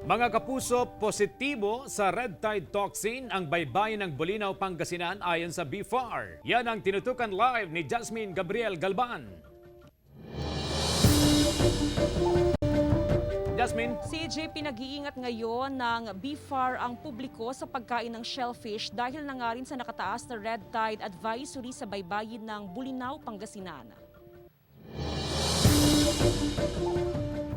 Mga kapuso, positibo sa red tide toxin ang baybayin ng Bulinaw, Pangasinan ayon sa BFAR. Yan ang tinutukan live ni Jasmine Gabriel Galban. Jasmine? CJ, pinag-iingat ngayon ng BFAR ang publiko sa pagkain ng shellfish dahil na nga rin sa nakataas na red tide advisory sa baybayin ng Bulinaw, Pangasinan.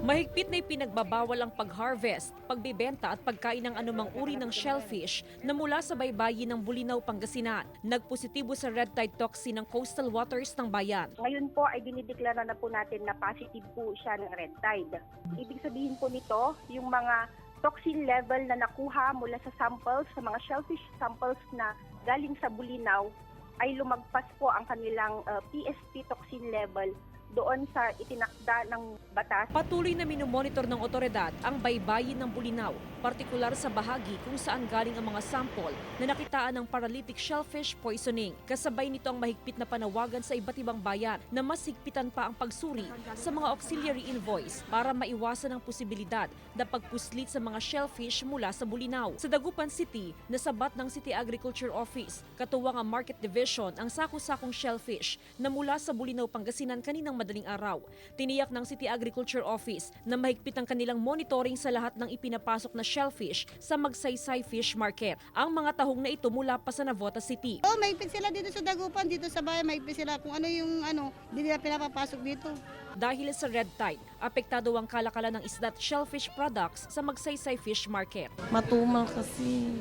Mahigpit na ipinagbabawal ang pag-harvest, pagbibenta at pagkain ng anumang uri ng shellfish na mula sa baybayin ng Bulinaw, Pangasinan. Nagpositibo sa red tide toxin ng coastal waters ng bayan. Ngayon po ay dinideklara na po natin na positive po siya ng red tide. Ibig sabihin po nito, yung mga toxin level na nakuha mula sa samples, sa mga shellfish samples na galing sa Bulinaw, ay lumagpas po ang kanilang PSP toxin level doon sa itinakda ng batas. Patuloy na minomonitor ng otoridad ang baybayin ng Bulinaw, partikular sa bahagi kung saan galing ang mga sample na nakitaan ng paralytic shellfish poisoning. Kasabay nito ang mahigpit na panawagan sa iba't ibang bayan na mas higpitan pa ang pagsuri sa mga auxiliary invoice para maiwasan ang posibilidad na pagpuslit sa mga shellfish mula sa Bulinaw. Sa Dagupan City, nasabat ng City Agriculture Office, katuwang ang Market Division ang sako-sakong shellfish na mula sa Bulinaw, Pangasinan kaninang madaling araw. Tiniyak ng City Agriculture Office na mahigpit ang kanilang monitoring sa lahat ng ipinapasok na shellfish sa Magsaysay Fish Market. Ang mga tahong na ito mula pa sa Navotas City. Mahigpit sila dito sa Dagupan, dito sa bayan, mahigpit sila kung ano yung hindi nila pinapapasok dito. Dahil sa red tide, apektado ang kalakalan ng isda at shellfish products sa Magsaysay Fish Market. Matumal kasi.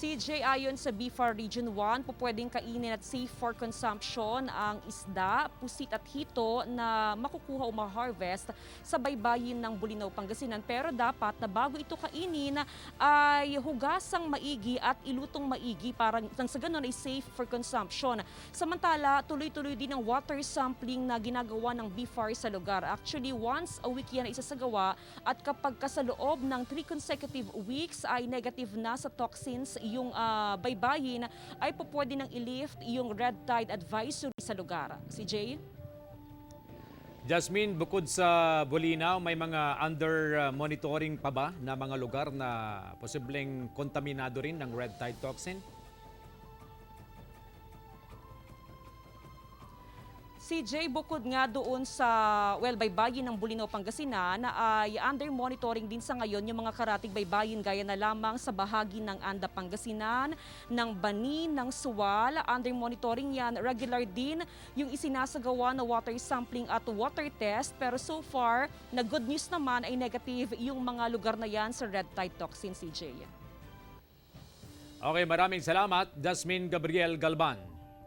CJ, ayon sa BFAR Region 1, pupwedeng kainin at safe for consumption ang isda, pusit at hito na makukuha o ma-harvest sa baybayin ng Bulinaw, Pangasinan. Pero dapat na bago ito kainin ay hugasang maigi at ilutong maigi para nang sa ganun ay safe for consumption. Samantala, tuloy-tuloy din ang water sampling na ginagawa ng BFAR sa lugar. Actually, once a week yan ay isasagawa at kapag sa loob ng 3 consecutive weeks ay negative na sa toxins yung baybayin ay pwede nang i-lift yung red tide advisory sa lugar. Si Jay? Jasmine, bukod sa Bulinaw, may mga under monitoring pa ba na mga lugar na posibleng kontaminado rin ng red tide toxin? CJ, bukod nga doon sa baybayin ng Bulinaw, Pangasinan ay under monitoring din sa ngayon yung mga karatig baybayin gaya na lamang sa bahagi ng Anda, Pangasinan, ng Bani, ng Suwal. Under monitoring yan, regular din yung isinasagawa na water sampling at water test. Pero so far, na good news naman ay negative yung mga lugar na yan sa red tide toxin, CJ. Okay, maraming salamat, Jasmine Gabriel Galban.